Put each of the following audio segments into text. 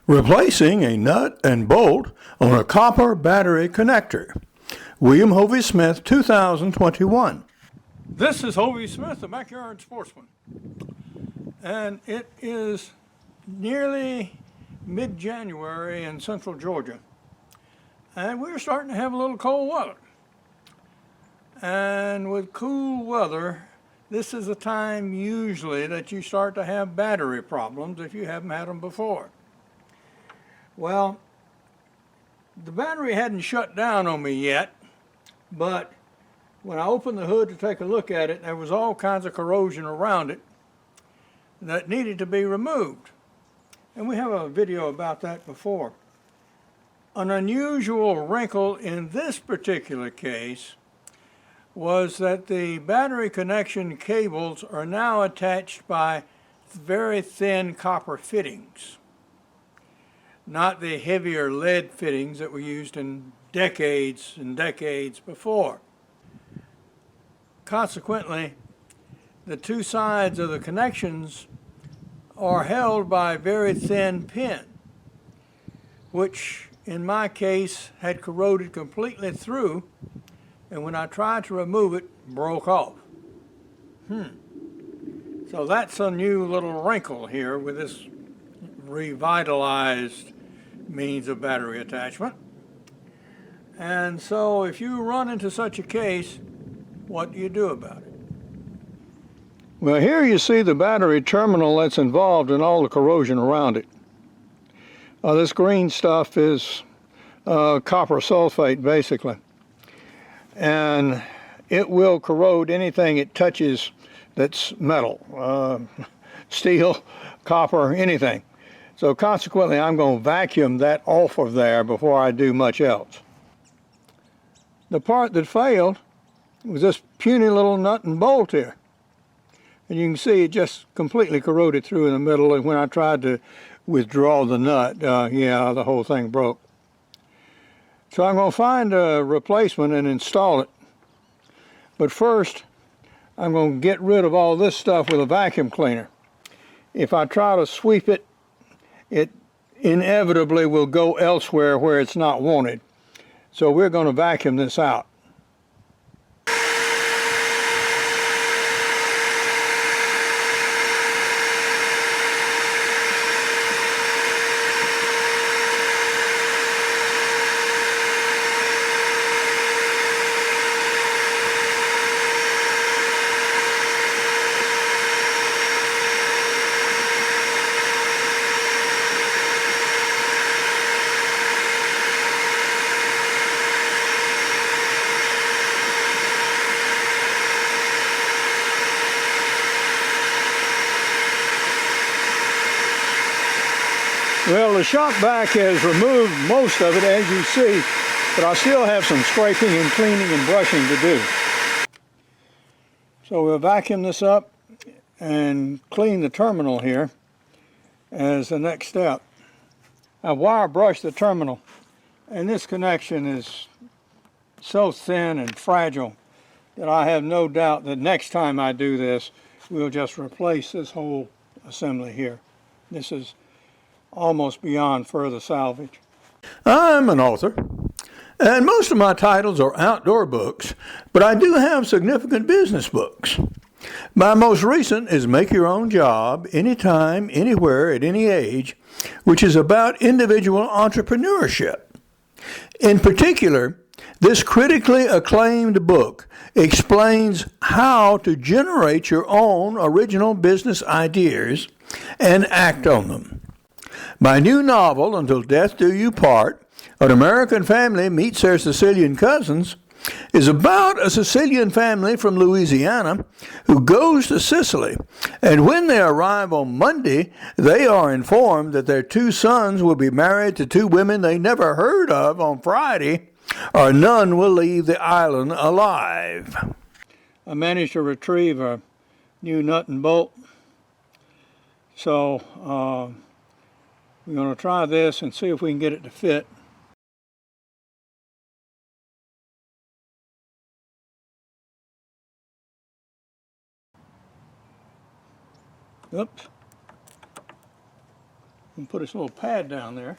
Replacing a nut and bolt on a copper battery connector. William Hovey Smith, 2021. This is Hovey Smith, the Backyard Sportsman. And it is nearly mid-January in central Georgia. And we're starting to have a little cold weather. And with cool weather, this is a time usually that you start to have battery problems if you haven't had them before. Well, the battery hadn't shut down on me yet, but when I opened the hood to take a look at it, there was all kinds of corrosion around it that needed to be removed. And we have a video about that before. An unusual wrinkle in this particular case was that the battery connection cables are now attached by very thin copper fittings, not the heavier lead fittings that were used in decades and decades before. Consequently, the two sides of the connections are held by very thin pin, which in my case had corroded completely through, and when I tried to remove it, broke off. So that's a new little wrinkle here with this revitalized means of battery attachment. And so if you run into such a case, what do you do about it? Well, here you see the battery terminal that's involved in all the corrosion around it. This green stuff is copper sulfate, basically. And it will corrode anything it touches that's metal, steel, copper, anything. So consequently, I'm going to vacuum that off of there before I do much else. The part that failed was this puny little nut and bolt here. And you can see it just completely corroded through in the middle, and when I tried to withdraw the nut, the whole thing broke. So I'm going to find a replacement and install it. But first, I'm going to get rid of all this stuff with a vacuum cleaner. If I try to sweep it, it inevitably will go elsewhere where it's not wanted. So we're going to vacuum this out. Well, the shock back has removed most of it, as you see, but I still have some scraping and cleaning and brushing to do. So we'll vacuum this up and clean the terminal here as the next step. I've wire brushed the terminal, and this connection is so thin and fragile that I have no doubt that next time I do this, we'll just replace this whole assembly here. This is almost beyond further salvage. I'm an author, and most of my titles are outdoor books, but I do have significant business books. My most recent is Make Your Own Job, Anytime, Anywhere, at Any Age, which is about individual entrepreneurship. In particular, this critically acclaimed book explains how to generate your own original business ideas and act on them. My new novel, Until Death Do You Part, An American Family Meets Their Sicilian Cousins, is about a Sicilian family from Louisiana who goes to Sicily, and when they arrive on Monday, they are informed that their two sons will be married to two women they never heard of on Friday, or none will leave the island alive. I managed to retrieve a new nut and bolt, so we're going to try this and see if we can get it to fit. Oops. And put this little pad down there,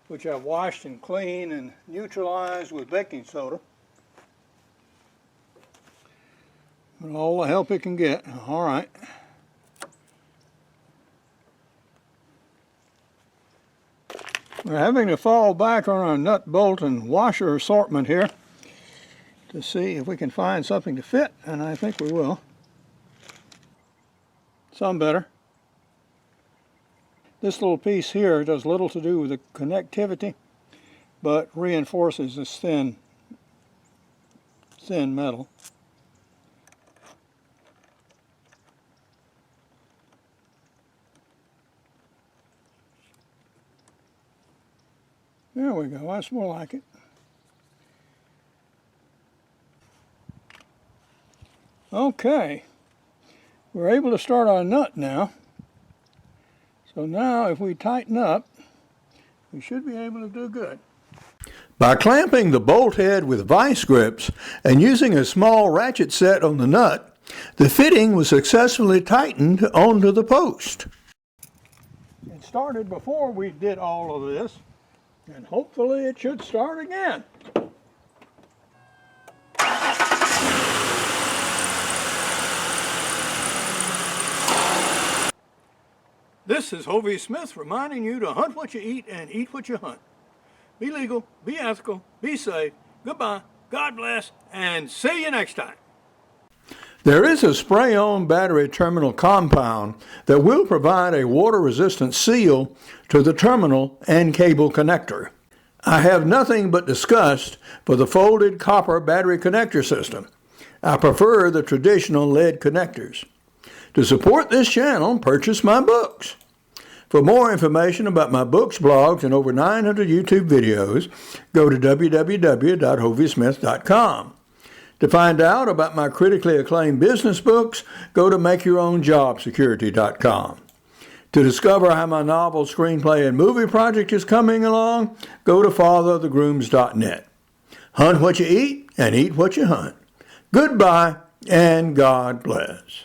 which I've washed and cleaned and neutralized with baking soda. With all the help it can get. All right. We're having to fall back on our nut, bolt, and washer assortment here to see if we can find something to fit, and I think we will. Some better. This little piece here does little to do with the connectivity, but reinforces this thin metal. There we go, that's more like it. Okay, we're able to start our nut now. So now if we tighten up, we should be able to do good. By clamping the bolt head with vice grips and using a small ratchet set on the nut, the fitting was successfully tightened onto the post. It started before we did all of this, and hopefully it should start again. This is Hovey Smith reminding you to hunt what you eat and eat what you hunt. Be legal, be ethical, be safe. Goodbye, God bless, and see you next time. There is a spray-on battery terminal compound that will provide a water-resistant seal to the terminal and cable connector. I have nothing but disgust for the folded copper battery connector system. I prefer the traditional lead connectors. To support this channel, purchase my books. For more information about my books, blogs, and over 900 YouTube videos, go to www.hoveysmith.com. To find out about my critically acclaimed business books, go to makeyourownjobsecurity.com. To discover how my novel, screenplay, and movie project is coming along, go to fatherofthegrooms.net. Hunt what you eat and eat what you hunt. Goodbye and God bless.